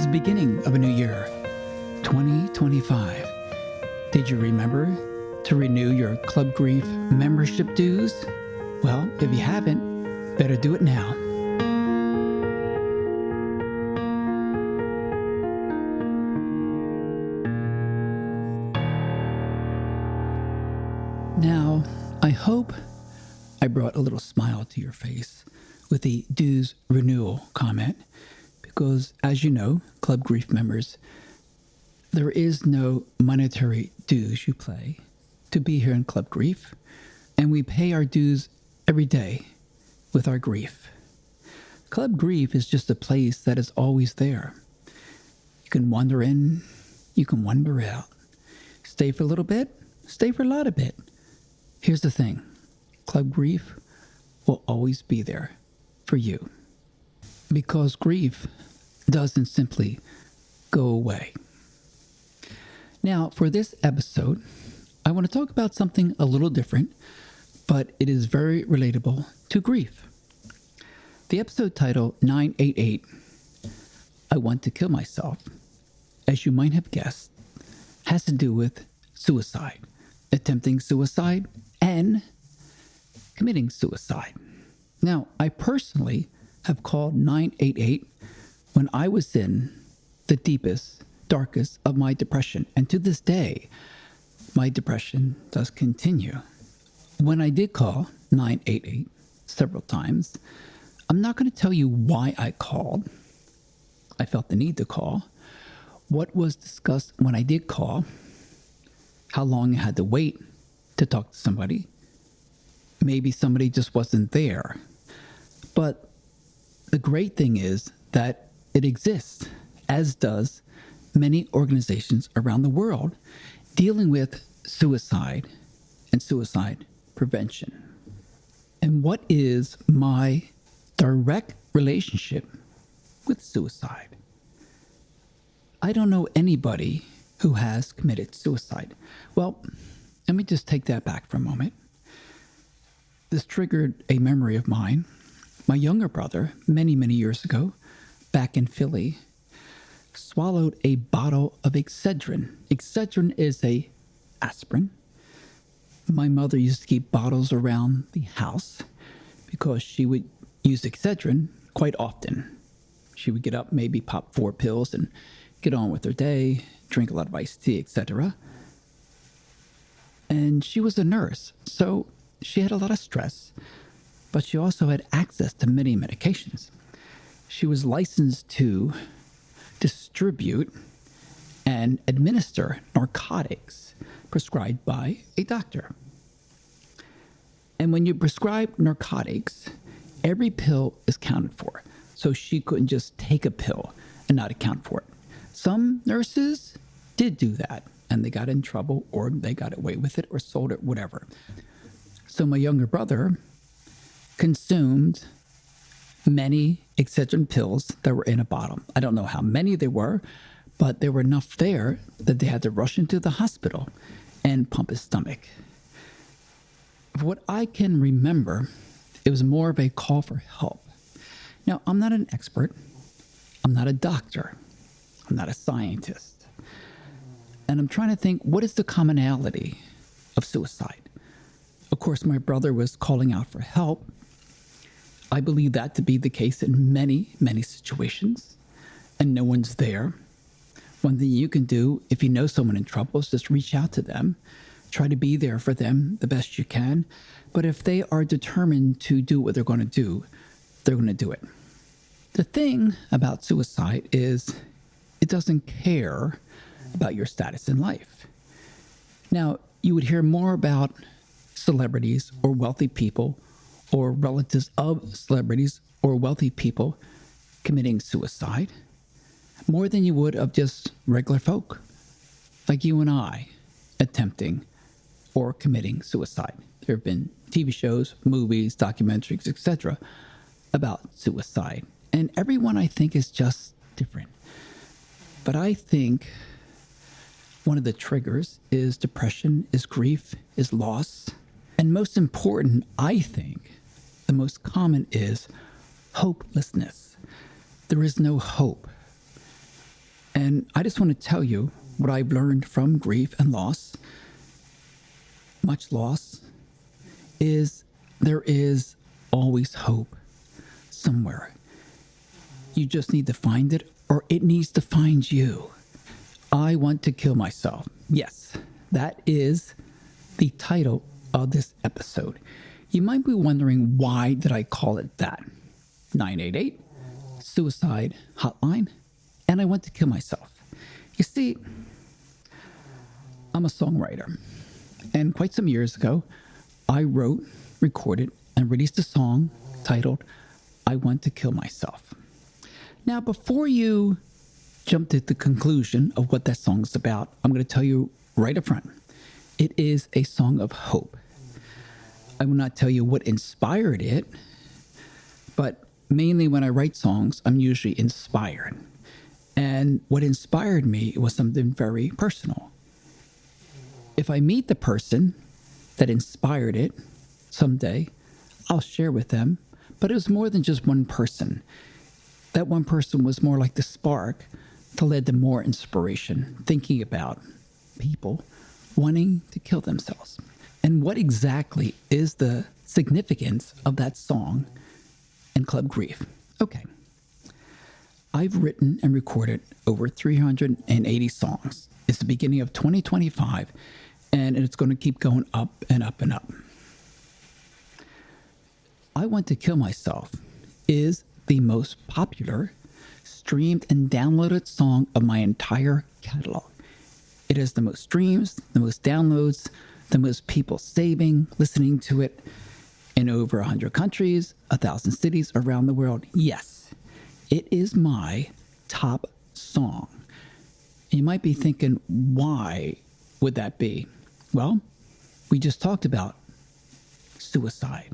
the beginning of a new year, 2025. Did you remember to renew your Club Grief membership dues? Well, if you haven't, better do it now. Now, I hope I brought a little smile to your face with the dues renewal comment, because as you know, Club Grief members, there is no monetary dues you pay to be here in Club Grief, and we pay our dues every day with our grief. Club Grief is just a place that is always there. You can wander in, you can wander out. Stay for a little bit, stay for a lot of bit. Here's the thing, Club Grief will always be there for you, because grief doesn't simply go away. Now, for this episode, I want to talk about something a little different, but it is very relatable to grief. The episode title, 988, I Want to Kill Myself, as you might have guessed, has to do with suicide, attempting suicide, and committing suicide. Now, I personally have called 988 when I was in the deepest, darkest of my depression. And to this day, my depression does continue. When I did call 988 several times, I'm not going to tell you why I called. I felt the need to call. What was discussed when I did call, how long I had to wait to talk to somebody. Maybe somebody just wasn't there. But the great thing is that it exists, as does many organizations around the world dealing with suicide and suicide prevention. And what is my direct relationship with suicide? I don't know anybody who has committed suicide. Well, let me just take that back for a moment. This triggered a memory of mine. My younger brother, many, many years ago, back in Philly, swallowed a bottle of Excedrin. Excedrin is a aspirin. My mother used to keep bottles around the house because she would use Excedrin quite often. She would get up, maybe pop 4 pills and get on with her day, drink a lot of iced tea, etc. And she was a nurse, so she had a lot of stress, but she also had access to many medications. She was licensed to distribute and administer narcotics prescribed by a doctor. And when you prescribe narcotics, every pill is counted for. So she couldn't just take a pill and not account for it. Some nurses did do that, and they got in trouble, or they got away with it, or sold it, whatever. So my younger brother consumed many Excedrin pills that were in a bottle. I don't know how many there were, but there were enough there that they had to rush into the hospital and pump his stomach. What I can remember, it was more of a call for help. Now, I'm not an expert. I'm not a doctor. I'm not a scientist. And I'm trying to think, what is the commonality of suicide? Of course, my brother was calling out for help. I believe that to be the case in many, many situations, and no one's there. One thing you can do if you know someone in trouble is just reach out to them, try to be there for them the best you can. But if they are determined to do what they're going to do, they're going to do it. The thing about suicide is it doesn't care about your status in life. Now, you would hear more about celebrities or wealthy people or relatives of celebrities or wealthy people committing suicide more than you would of just regular folk like you and I attempting or committing suicide. There have been TV shows, movies, documentaries, etc. about suicide. And everyone, I think, is just different. But I think one of the triggers is depression, is grief, is loss. And most important, I think, the most common is hopelessness. There is no hope. And I just want to tell you what I've learned from grief and loss, much loss, is there is always hope somewhere. You just need to find it, or it needs to find you. I want to kill myself. Yes, that is the title of this episode. You might be wondering, why did I call it that? 988, suicide hotline, and I want to kill myself. You see, I'm a songwriter, and quite some years ago, I wrote, recorded, and released a song titled, I Want to Kill Myself. Now, before you jump to the conclusion of what that song is about, I'm going to tell you right up front, it is a song of hope. I will not tell you what inspired it, but mainly when I write songs, I'm usually inspired. And what inspired me was something very personal. If I meet the person that inspired it someday, I'll share with them, but it was more than just one person. That one person was more like the spark that led to more inspiration, thinking about people wanting to kill themselves. And what exactly is the significance of that song in Club Grief? Okay. I've written and recorded over 380 songs. It's the beginning of 2025, and it's going to keep going up and up and up. I Want to Kill Myself is the most popular, streamed and downloaded song of my entire catalog. It has the most streams, the most downloads, the most people saving, listening to it in over 100 countries, 1,000 cities around the world. Yes, it is my top song. You might be thinking, why would that be? Well, we just talked about suicide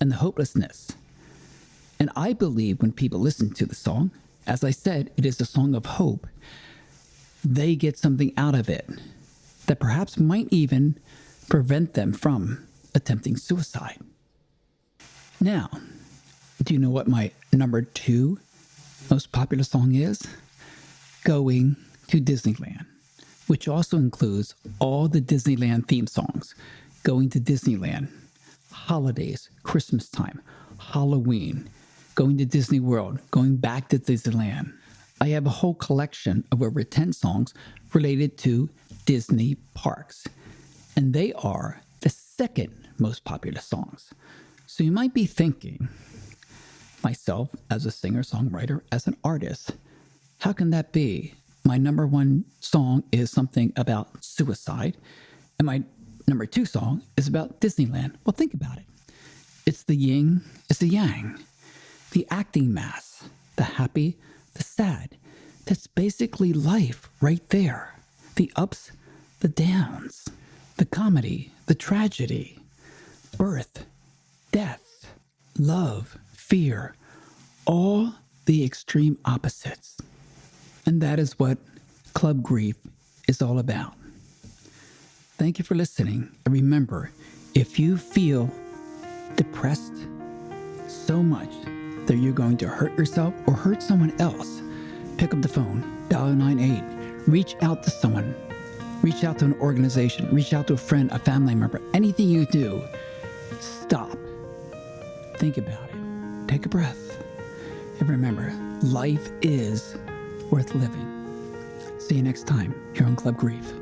and the hopelessness. And I believe when people listen to the song, as I said, it is a song of hope. They get something out of it that perhaps might even prevent them from attempting suicide. Now, do you know what my number 2 most popular song is? Going to Disneyland, which also includes all the Disneyland theme songs. Going to Disneyland, holidays, Christmas time, Halloween, going to Disney World, going back to Disneyland. I have a whole collection of over 10 songs related to Disney parks, and they are the second most popular songs. So you might be thinking, myself as a singer-songwriter, as an artist, how can that be? My number 1 song is something about suicide, and my number 2 song is about Disneyland. Well, think about it. It's the yin, it's the yang, the acting mass, the happy, the sad. That's basically life right there. The ups, the downs, the comedy, the tragedy, birth, death, love, fear, all the extreme opposites. And that is what Club Grief is all about. Thank you for listening. And remember, if you feel depressed so much that you're going to hurt yourself or hurt someone else, pick up the phone, dial 98, reach out to someone, reach out to an organization, reach out to a friend, a family member. Anything you do, stop. Think about it. Take a breath. And remember, life is worth living. See you next time here on Club Grief.